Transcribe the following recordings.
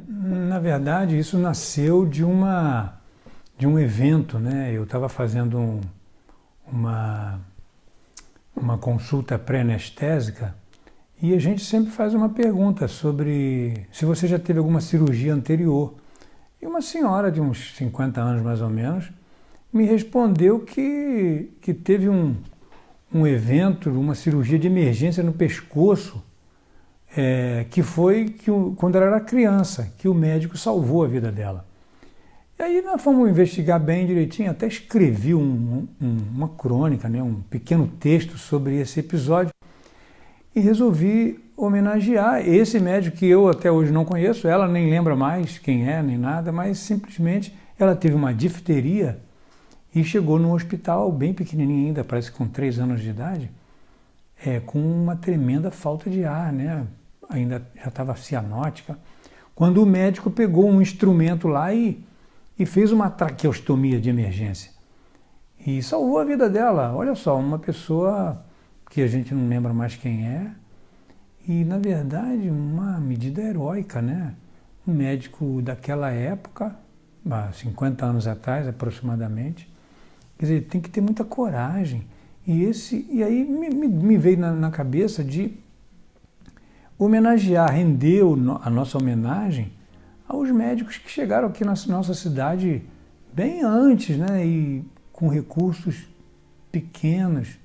Na verdade, isso nasceu de um evento, né? Eu estava fazendo uma consulta pré-anestésica e a gente sempre faz uma pergunta sobre se você já teve alguma cirurgia anterior. E uma senhora de uns 50 anos mais ou menos me respondeu que teve um evento, uma cirurgia de emergência no pescoço, que foi quando ela era criança, que o médico salvou a vida dela. E aí nós fomos investigar bem direitinho, até escrevi uma crônica, né, um pequeno texto sobre esse episódio e resolvi homenagear esse médico que eu até hoje não conheço, ela nem lembra mais quem é, nem nada, mas simplesmente ela teve uma difteria e chegou num hospital bem pequenininho ainda, parece que com 3 anos de idade, com uma tremenda falta de ar, né? Ainda já estava cianótica, quando o médico pegou um instrumento lá e fez uma traqueostomia de emergência. E salvou a vida dela. Olha só, uma pessoa que a gente não lembra mais quem é, e na verdade uma medida heróica, né? Um médico daquela época, há 50 anos atrás aproximadamente, quer dizer, tem que ter muita coragem. E aí me veio na cabeça de homenagear, render a nossa homenagem aos médicos que chegaram aqui na nossa cidade bem antes, né? E com recursos pequenos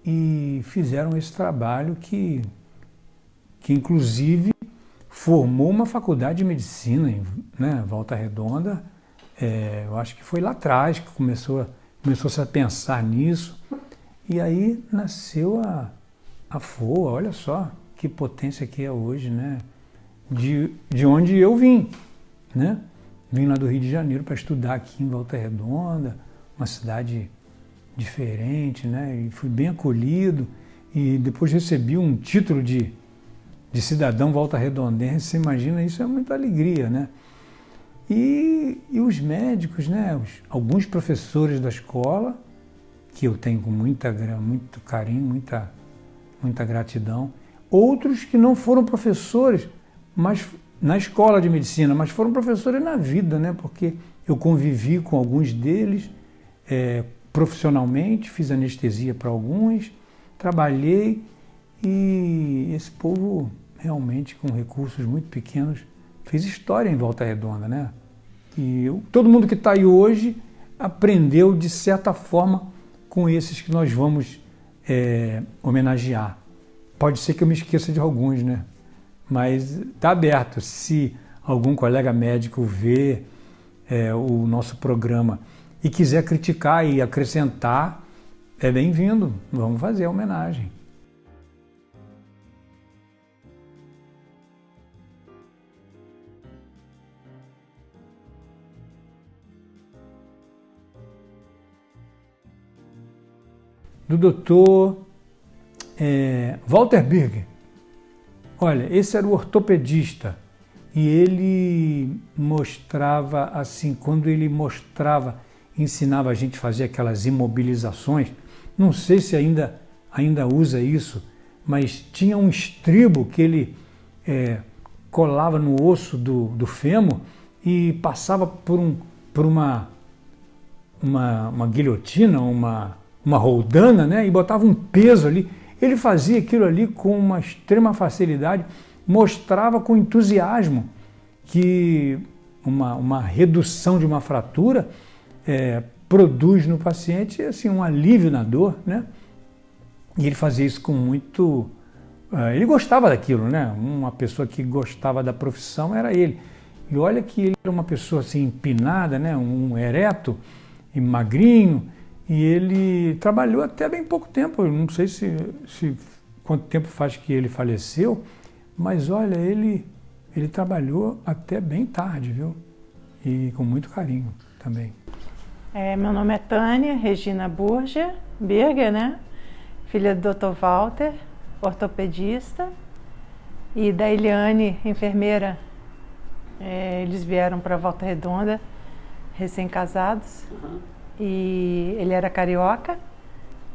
e fizeram esse trabalho que inclusive formou uma faculdade de medicina, né? Volta Redonda. Eu acho que foi lá atrás que começou-se a pensar nisso. E aí nasceu a FOA, olha só que potência que é hoje, né? De onde eu vim, né? Vim lá do Rio de Janeiro para estudar aqui em Volta Redonda, uma cidade diferente, né? E fui bem acolhido e depois recebi um título de cidadão volta-redondense. Você imagina, isso é muita alegria, né? E os médicos, né? Alguns professores da escola, que eu tenho com muito carinho, muita gratidão. Outros que não foram professores, mas na escola de medicina, mas foram professores na vida, né? Porque eu convivi com alguns deles profissionalmente, fiz anestesia para alguns, trabalhei e esse povo realmente com recursos muito pequenos fez história em Volta Redonda, né? E todo mundo que está aí hoje aprendeu de certa forma com esses que nós vamos homenagear. Pode ser que eu me esqueça de alguns, né? Mas está aberto. Se algum colega médico vê o nosso programa e quiser criticar e acrescentar, é bem-vindo. Vamos fazer a homenagem. Do doutor Walter Birger. Olha, esse era o ortopedista e ele mostrava assim, quando ele ensinava a gente a fazer aquelas imobilizações, não sei se ainda usa isso, mas tinha um estribo que ele colava no osso do fêmur e passava por uma guilhotina, uma roldana, né? E botava um peso ali. Ele fazia aquilo ali com uma extrema facilidade, mostrava com entusiasmo que uma redução de uma fratura produz no paciente assim, um alívio na dor, né? E ele fazia isso com muito... ele gostava daquilo, né? Uma pessoa que gostava da profissão era ele. E olha que ele era uma pessoa assim empinada, né? Um ereto e magrinho, e ele trabalhou até bem pouco tempo. Eu não sei se quanto tempo faz que ele faleceu, mas olha, ele trabalhou até bem tarde, viu? E com muito carinho também. Meu nome é Tânia Regina Birger, né? Filha do Dr. Walter, ortopedista, e da Eliane, enfermeira. Eles vieram para Volta Redonda, recém-casados. Uhum. E ele era carioca,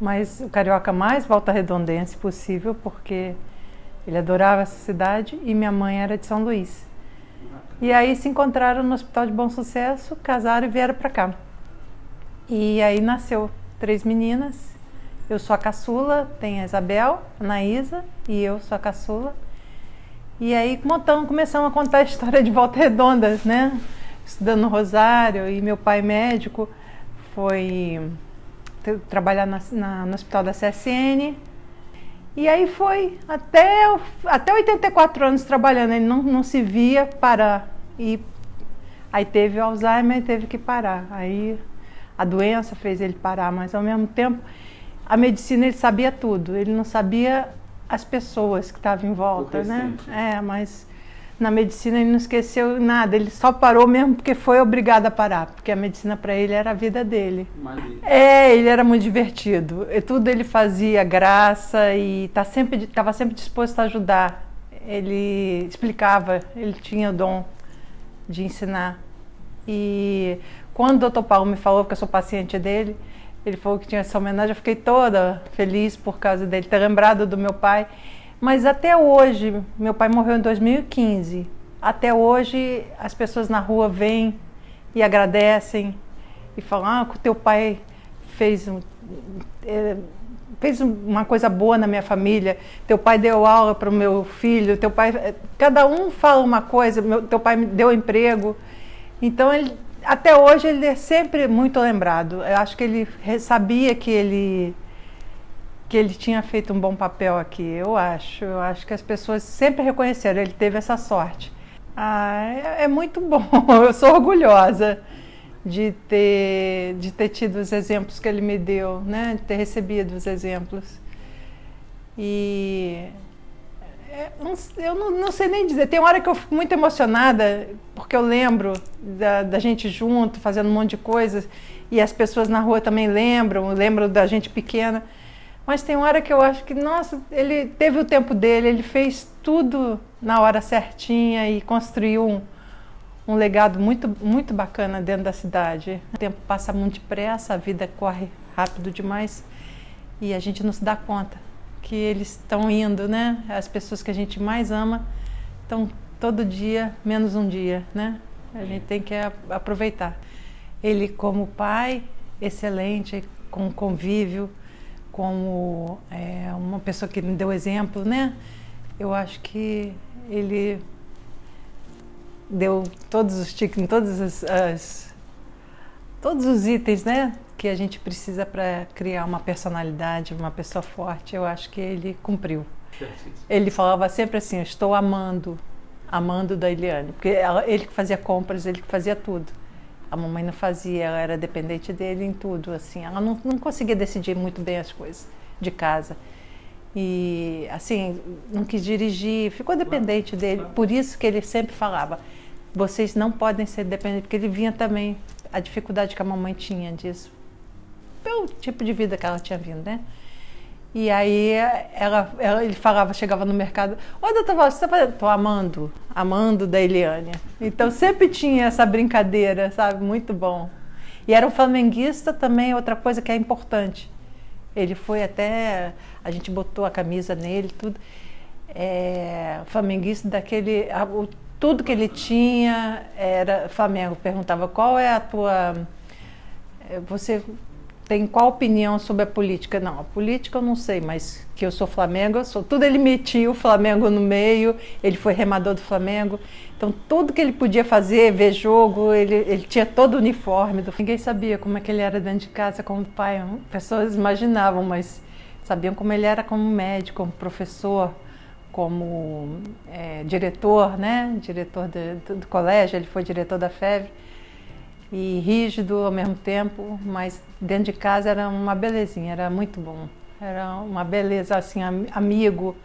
mas o carioca mais volta-redondense possível, porque ele adorava essa cidade, e minha mãe era de São Luís. E aí se encontraram no Hospital de Bom Sucesso, casaram e vieram para cá. E aí nasceu 3 meninas. Eu sou a caçula, tem a Isabel, a Anaísa e eu sou a caçula. E aí começamos a contar a história de Volta Redonda, né? Estudando no Rosário, e meu pai médico foi trabalhar no hospital da CSN. E aí foi até 84 anos trabalhando, ele não se via parar. E aí teve o Alzheimer e teve que parar. Aí a doença fez ele parar, mas ao mesmo tempo a medicina ele sabia tudo, ele não sabia as pessoas que estavam em volta, né? Mas na medicina ele não esqueceu nada, ele só parou mesmo porque foi obrigado a parar, porque a medicina para ele era a vida dele. Ele era muito divertido, e tudo ele fazia graça e estava sempre disposto a ajudar. Ele explicava, ele tinha o dom de ensinar. E quando o Dr. Paulo me falou, que eu sou paciente dele, ele falou que tinha essa homenagem, eu fiquei toda feliz por causa dele ter lembrado do meu pai. Mas até hoje, meu pai morreu em 2015, até hoje as pessoas na rua vêm e agradecem e falam que o teu pai fez uma coisa boa na minha família, teu pai deu aula para o meu filho, teu pai... Cada um fala uma coisa, teu pai me deu emprego. Então, até hoje ele é sempre muito lembrado. Eu acho que ele sabia que ele tinha feito um bom papel aqui, eu acho que as pessoas sempre reconheceram, ele teve essa sorte. É muito bom, eu sou orgulhosa de ter tido os exemplos que ele me deu, né? De ter recebido os exemplos. E eu não sei nem dizer, tem uma hora que eu fico muito emocionada, porque eu lembro da gente junto, fazendo um monte de coisas, e as pessoas na rua também lembram da gente pequena. Mas tem hora que eu acho que, nossa, ele teve o tempo dele, ele fez tudo na hora certinha e construiu um legado muito, muito bacana dentro da cidade. O tempo passa muito depressa, a vida corre rápido demais e a gente não se dá conta que eles estão indo, né? As pessoas que a gente mais ama estão todo dia, menos um dia, né? A gente tem que aproveitar. Ele como pai, excelente, com convívio, como uma pessoa que me deu exemplo, né? Eu acho que ele deu todos os tiques, todos os itens, né, que a gente precisa para criar uma personalidade, uma pessoa forte. Eu acho que ele cumpriu. Ele falava sempre assim: eu estou amando da Eliane, porque ele que fazia compras, ele que fazia tudo. A mamãe não fazia, ela era dependente dele em tudo, assim. Ela não conseguia decidir muito bem as coisas de casa. E, assim, não quis dirigir, ficou dependente dele. Por isso que ele sempre falava: vocês não podem ser dependentes, porque ele vinha também a dificuldade que a mamãe tinha disso, pelo tipo de vida que ela tinha vindo, né? E aí ele falava, chegava no mercado: ô, doutor Valdo, você está fazendo? Estou amando da Eliane. Então sempre tinha essa brincadeira, sabe? Muito bom. E era um flamenguista também, outra coisa que é importante. Ele foi até, a gente botou a camisa nele, tudo. Flamenguista daquele, tudo que ele tinha era Flamengo. Perguntava: qual é a tua... Você tem qual opinião sobre a política? Não, a política eu não sei, mas que eu sou Flamengo, eu sou. Tudo ele metia o Flamengo no meio, ele foi remador do Flamengo. Então tudo que ele podia fazer, ver jogo, ele tinha todo o uniforme. Ninguém sabia como é que ele era dentro de casa como pai. Pessoas imaginavam, mas sabiam como ele era como médico, como professor, como diretor, né? Diretor do colégio, ele foi diretor da FEV. E rígido ao mesmo tempo, mas dentro de casa era uma belezinha, era muito bom. Era uma beleza, assim, amigo,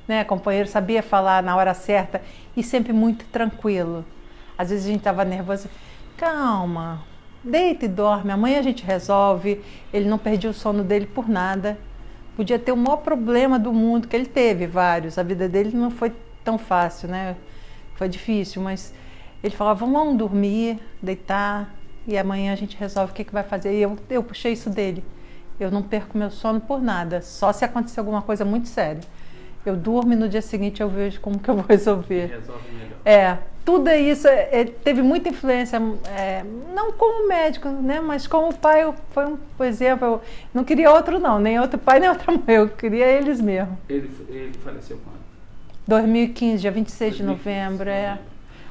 né, companheiro, sabia falar na hora certa e sempre muito tranquilo. Às vezes a gente estava nervoso: calma, deita e dorme, amanhã a gente resolve. Ele não perdia o sono dele por nada. Podia ter o maior problema do mundo, que ele teve vários, a vida dele não foi tão fácil, né? Foi difícil, mas ele falava: vamos dormir, deitar, e amanhã a gente resolve o que vai fazer. E eu puxei isso dele. Eu não perco meu sono por nada, só se acontecer alguma coisa muito séria. Eu durmo e no dia seguinte eu vejo como que eu vou resolver. Resolve melhor. tudo é isso, teve muita influência, não como médico, né, mas como pai, foi um exemplo. Eu não queria outro não, nem outro pai, nem outra mãe, eu queria eles mesmo. Ele faleceu quando? 2015, dia 26 de novembro,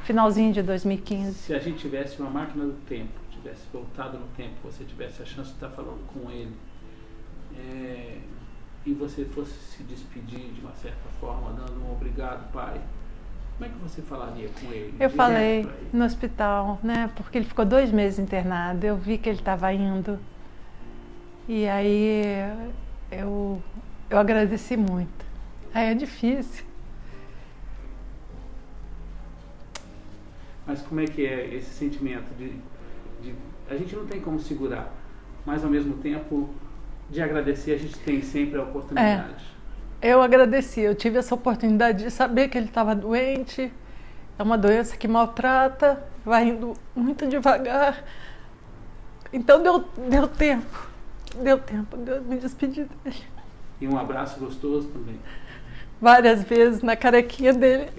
finalzinho de 2015. Se a gente tivesse uma máquina do tempo, tivesse voltado no tempo, você tivesse a chance de estar falando com ele, e você fosse se despedir de uma certa forma, dando um obrigado, pai, como é que você falaria com ele? Eu falei no hospital, né? Porque ele ficou 2 meses internado. Eu vi que ele estava indo. E aí eu agradeci muito. Aí é difícil. Mas como é que é esse sentimento de a gente não tem como segurar, mas ao mesmo tempo de agradecer a gente tem sempre a oportunidade. Eu agradeci, eu tive essa oportunidade de saber que ele estava doente, é uma doença que maltrata, vai indo muito devagar. Então deu tempo de eu me despedir dele. E um abraço gostoso também. Várias vezes na carequinha dele.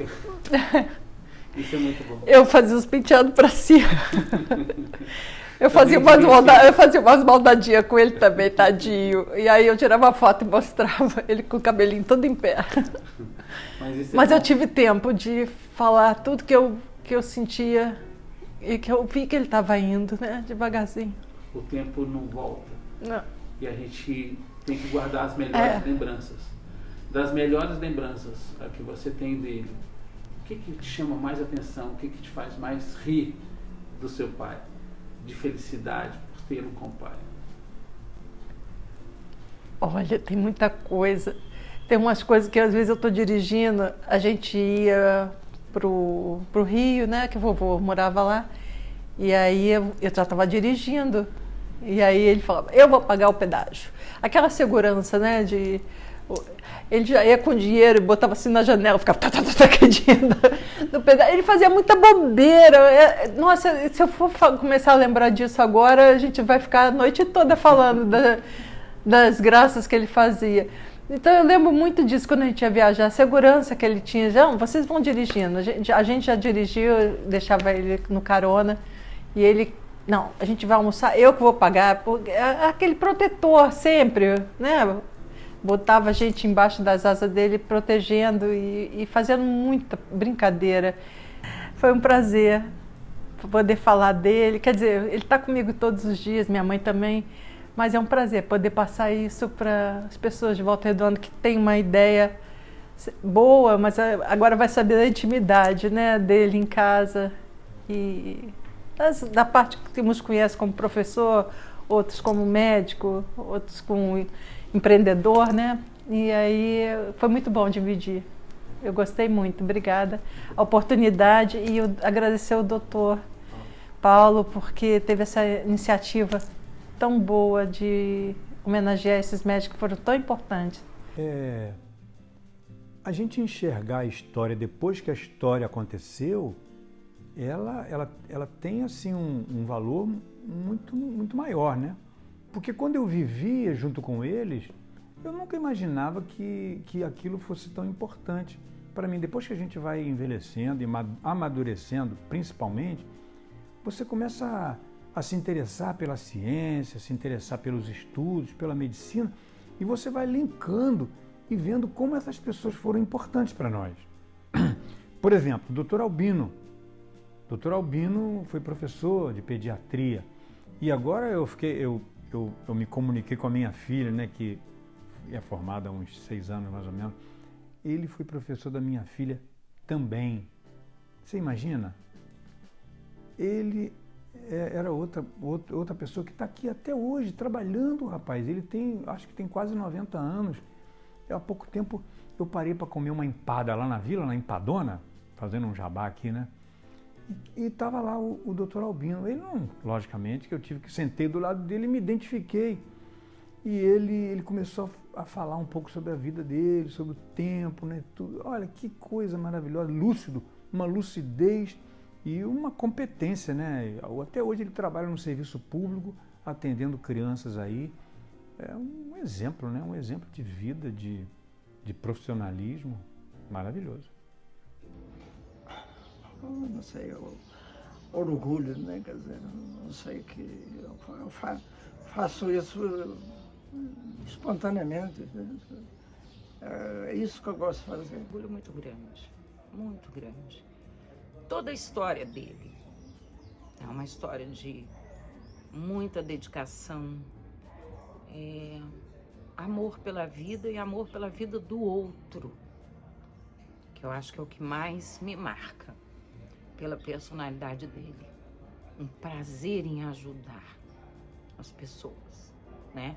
Isso é muito bom. Eu fazia os penteados para cima. Eu fazia umas maldadinhas com ele também, tadinho. E aí eu tirava foto e mostrava ele com o cabelinho todo em pé. Mas eu tive tempo de falar tudo que eu sentia e que eu vi que ele estava indo, né? Devagarzinho. O tempo não volta. Não. E a gente tem que guardar as melhores lembranças. Das melhores lembranças que você tem dele, o que te chama mais atenção? O que te faz mais rir do seu pai? De felicidade por tê-lo como pai? Olha, tem muita coisa. Tem umas coisas que às vezes eu estou dirigindo, a gente ia pro Rio, né, que o vovô morava lá, e aí eu já estava dirigindo, e aí ele falava, eu vou pagar o pedágio. Aquela segurança, né, ele já ia com dinheiro e botava assim na janela, ficava dinheiro no pedágio. Ele fazia muita bobeira. Nossa, se eu for começar a lembrar disso agora, a gente vai ficar a noite toda falando das graças que ele fazia. Então eu lembro muito disso quando a gente ia viajar, a segurança que ele tinha. Já, vocês vão dirigindo. A gente já dirigiu, deixava ele no carona, e ele, não, a gente vai almoçar, eu que vou pagar. Aquele protetor sempre, né? Botava a gente embaixo das asas dele, protegendo e fazendo muita brincadeira. Foi um prazer poder falar dele. Quer dizer, ele está comigo todos os dias, minha mãe também, mas é um prazer poder passar isso para as pessoas de Volta Redonda que têm uma ideia boa, mas agora vai saber da intimidade, né, dele em casa. E da parte que uns conhecem como professor, outros como médico, outros como empreendedor, né? E aí foi muito bom dividir. Eu gostei muito, obrigada. A oportunidade, e eu agradecer ao doutor Paulo, porque teve essa iniciativa tão boa de homenagear esses médicos que foram tão importantes. A gente enxergar a história depois que a história aconteceu, ela tem assim um valor muito maior, né? Porque quando eu vivia junto com eles, eu nunca imaginava que aquilo fosse tão importante para mim. Depois que a gente vai envelhecendo e amadurecendo, principalmente, você começa a se interessar pela ciência, se interessar pelos estudos, pela medicina, e você vai linkando e vendo como essas pessoas foram importantes para nós. Por exemplo, o Dr. Albino. Dr. Albino foi professor de pediatria, e agora eu me comuniquei com a minha filha, né, que é formada há uns 6 anos mais ou menos. Ele foi professor da minha filha também. Você imagina? Ele era outra pessoa que está aqui até hoje, trabalhando, rapaz. Ele acho que tem quase 90 anos. Há pouco tempo eu parei para comer uma empada lá na vila, na Empadona, fazendo um jabá aqui, né? E estava lá o Dr. Albino. Ele não, logicamente, que eu tive que sentei do lado dele e me identifiquei. E ele começou a falar um pouco sobre a vida dele, sobre o tempo, né? Tudo. Olha, que coisa maravilhosa, lúcido, uma lucidez e uma competência, né? Até hoje ele trabalha no serviço público, atendendo crianças aí. É um exemplo, né? Um exemplo de vida, de profissionalismo maravilhoso. não sei, orgulho, né? Quer dizer, não sei que eu faço isso espontaneamente. É isso que eu gosto de fazer. Um orgulho muito grande, muito grande. Toda a história dele é uma história de muita dedicação, amor pela vida e amor pela vida do outro, que eu acho que é o que mais me marca pela personalidade dele. Um prazer em ajudar as pessoas, né?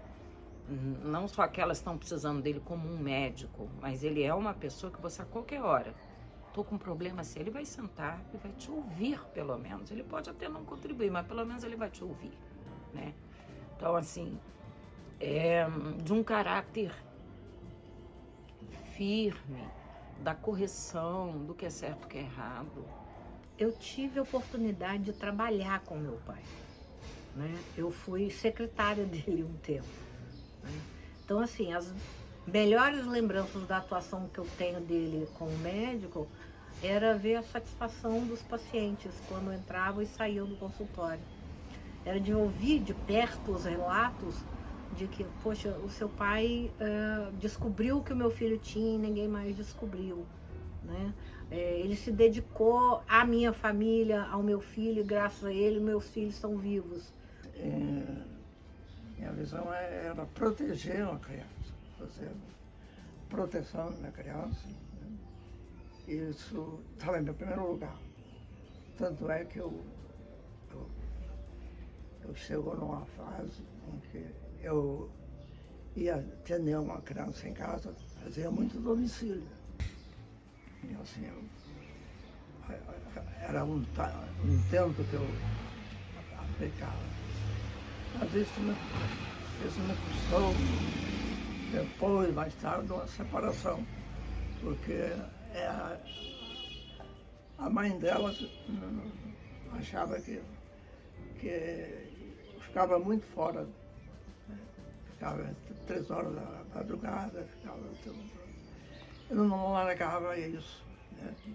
Não só aquelas que estão precisando dele como um médico, mas ele é uma pessoa que você a qualquer hora, tô com um problema assim, ele vai sentar e vai te ouvir, pelo menos. Ele pode até não contribuir, mas pelo menos ele vai te ouvir, né? Então, assim, é de um caráter firme, da correção, do que é certo e o que é errado. Eu tive a oportunidade de trabalhar com meu pai, né? Eu fui secretária dele um tempo, né? Então, assim, as melhores lembranças da atuação que eu tenho dele como médico era ver a satisfação dos pacientes quando entravam e saíam do consultório. Era de ouvir de perto os relatos de que, poxa, o seu pai descobriu o que o meu filho tinha e ninguém mais descobriu, né? Ele se dedicou à minha família, ao meu filho, e graças a ele meus filhos estão vivos. Minha visão era proteger uma criança, fazer proteção da criança, né? Isso estava em meu primeiro lugar. Tanto é que eu chego numa fase em que eu ia atender uma criança em casa, fazia muito domicílio. E assim, era um tento que eu aplicava. Mas isso me custou, depois, mais tarde, uma separação, porque a mãe delas achava que eu ficava muito fora, né? Ficava 3 horas da madrugada, eu não largava isso,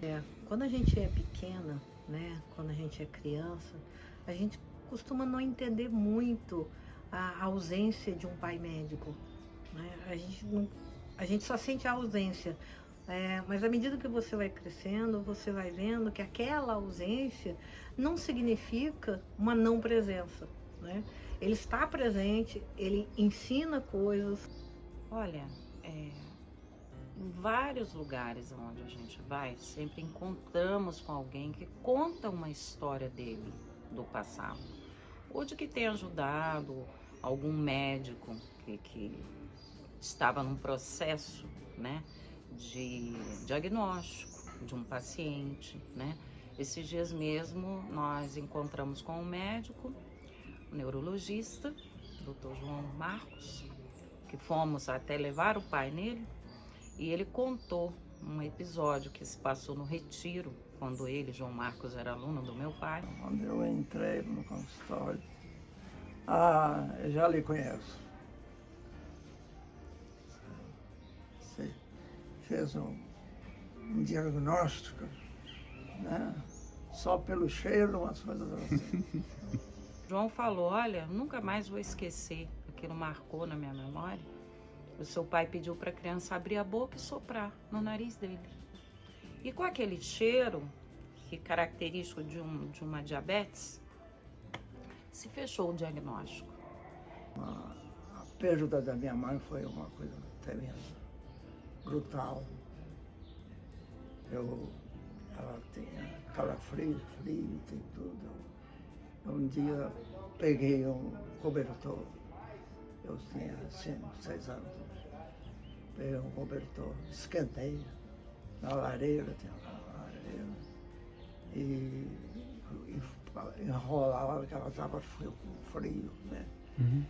né? Quando a gente é pequena, né? Quando a gente é criança, a gente costuma não entender muito a ausência de um pai médico, né? A gente só sente a ausência. Mas à medida que você vai crescendo, você vai vendo que aquela ausência não significa uma não presença, né? Ele está presente, ele ensina coisas. Olha, em vários lugares onde a gente vai, sempre encontramos com alguém que conta uma história dele, do passado. Ou de que tem ajudado algum médico que estava num processo, né, de diagnóstico de um paciente, né? Esses dias mesmo nós encontramos com um médico, um neurologista, Dr. João Marcos, que fomos até levar o pai nele, e ele contou um episódio que se passou no Retiro, quando ele, João Marcos, era aluno do meu pai. Quando eu entrei no consultório, eu já lhe conheço. Você fez um diagnóstico, né? Só pelo cheiro, umas coisas assim. João falou, olha, nunca mais vou esquecer, aquilo marcou na minha memória. O seu pai pediu para a criança abrir a boca e soprar no nariz dele. E com aquele cheiro, que é característico de uma diabetes, se fechou o diagnóstico. A perda da minha mãe foi uma coisa tremenda, brutal. Ela tinha calafrio, frio, tem tudo. Um dia peguei um cobertor, eu tinha 5, 6 anos. Peguei um cobertor, esquentei na lareira, tinha uma lareira, e enrolava, porque ela estava frio, né? Uhum.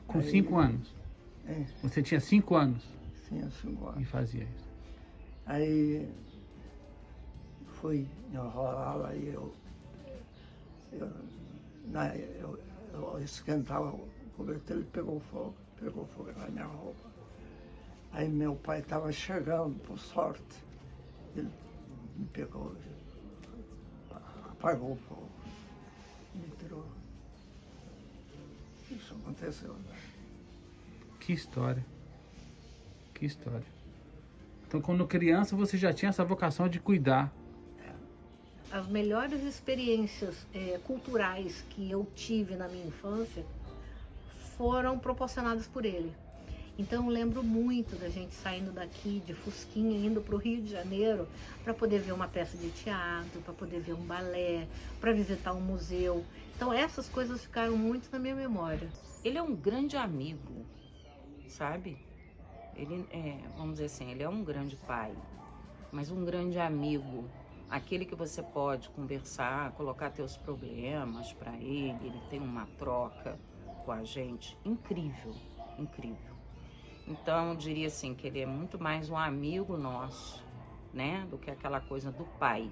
Com 5 anos? Você tinha 5 anos? Tinha 5 anos. E fazia isso? Aí fui enrolá-la e eu esquentava o cobertor, ele pegou fogo na minha roupa. Aí meu pai estava chegando, por sorte, ele me pegou pagou o fogo, me tirou. Isso aconteceu, né? Que história. Que história. Então, quando criança, você já tinha essa vocação de cuidar. As melhores experiências culturais que eu tive na minha infância foram proporcionadas por ele. Então eu lembro muito da gente saindo daqui de Fusquinha, indo para o Rio de Janeiro para poder ver uma peça de teatro, para poder ver um balé, para visitar um museu. Então essas coisas ficaram muito na minha memória. Ele é um grande amigo, sabe? Ele vamos dizer assim, ele é um grande pai, mas um grande amigo. Aquele que você pode conversar, colocar teus problemas para ele tem uma troca com a gente incrível, incrível. Então, eu diria assim, que ele é muito mais um amigo nosso, né, do que aquela coisa do pai.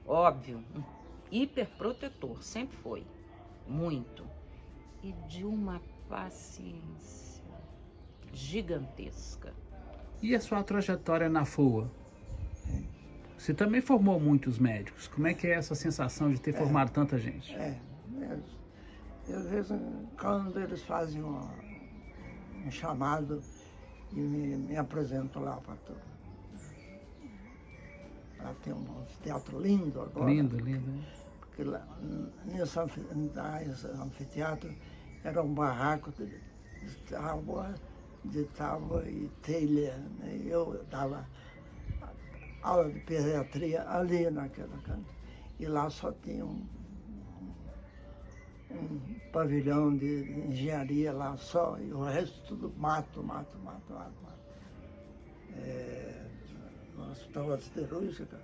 Óbvio, um hiperprotetor, sempre foi, muito. E de uma paciência gigantesca. E a sua trajetória na FOA? Você também formou muitos médicos. Como é que é essa sensação de ter formado tanta gente? Às vezes, quando eles fazem um chamado e me apresentam lá para tudo. Lá tem um teatro lindo agora. Lindo, lindo. Porque lá, nesse anfiteatro era um barraco de tábua e telha. Né? Eu dava aula de pediatria ali naquela canto. E lá só tinha um pavilhão de engenharia lá só, e o resto tudo mato. No Hospital da Siderúrgica,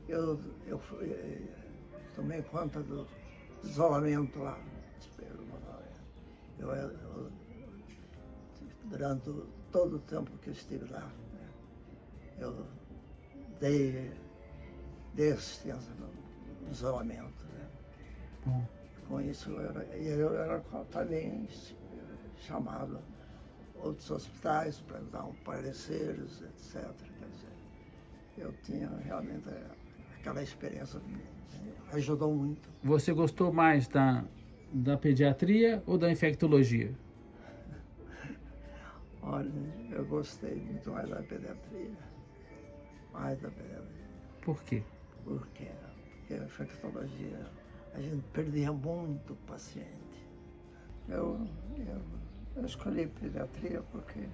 eu tomei conta do isolamento lá. Durante todo o tempo que eu estive lá, né, eu dei assistência no isolamento. Né. Com isso, eu era também chamado a outros hospitais para dar pareceres, etc. Quer dizer, eu tinha realmente aquela experiência, ajudou muito. Você gostou mais da pediatria ou da infectologia? Olha, eu gostei muito mais da pediatria. Por quê? Porque a infectologia, a gente perdia muito paciente. Eu escolhi pediatria porque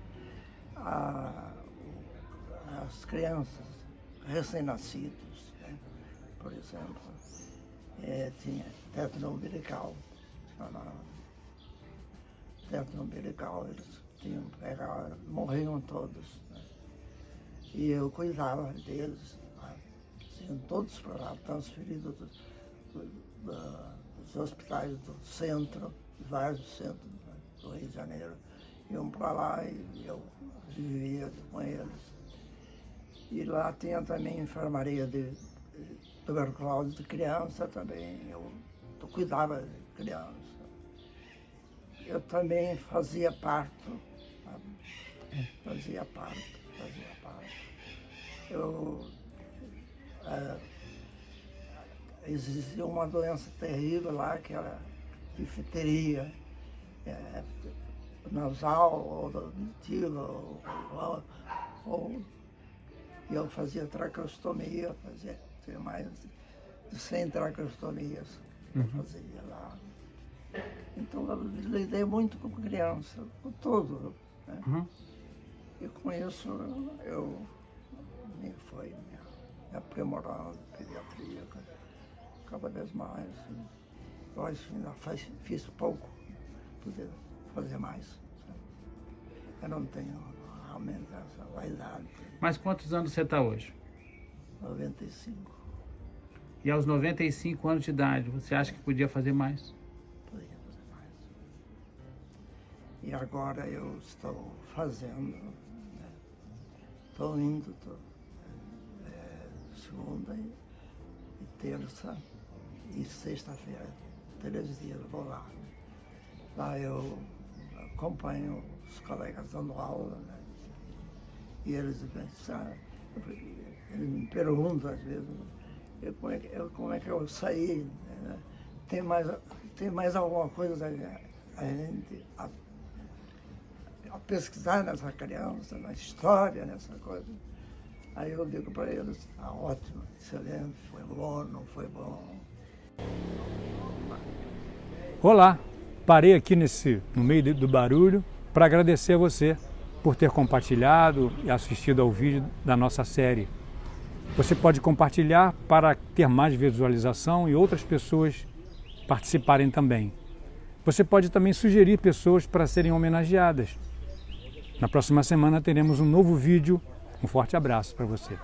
as crianças recém-nascidos, né, por exemplo, tinha tétano umbilical. Tétano umbilical, eles tinham que pegar, morriam todos. Né? E eu cuidava deles, né? Tinham todos para lá, transferidos dos hospitais do centro, vários centros, né, do Rio de Janeiro, iam para lá e eu vivia com eles. E lá tinha também enfermaria de tuberculose de criança também, eu cuidava de criança. Eu também fazia parto, sabe? Fazia parto. Existia uma doença terrível lá, que era difteria nasal, ou auditiva, e eu fazia traqueostomia, tinha mais de 100 traqueostomias que eu fazia lá. Então eu lidei muito com criança, com tudo. Né? E com isso eu me aprimorando a pediatria cada vez mais. Eu acho que ainda fiz pouco, poder fazer mais. Sabe? Eu não tenho realmente essa vaidade. Mas quantos anos você está hoje? 95. E aos 95 anos de idade, você acha que podia fazer mais? Podia fazer mais. E agora eu estou fazendo, né? Estou indo, segunda e terça e sexta-feira, 3 dias vou lá. Lá eu acompanho os colegas dando aula, né? E eles me perguntam às vezes, como é que eu saí, né? Tem mais alguma coisa a gente a pesquisar nessa criança, na história, nessa coisa. Aí eu digo para eles, ótimo, excelente, foi bom, não foi bom. Olá, parei aqui no meio do barulho para agradecer a você por ter compartilhado e assistido ao vídeo da nossa série. Você pode compartilhar para ter mais visualização e outras pessoas participarem também. Você pode também sugerir pessoas para serem homenageadas. Na próxima semana teremos um novo vídeo. Um forte abraço para você.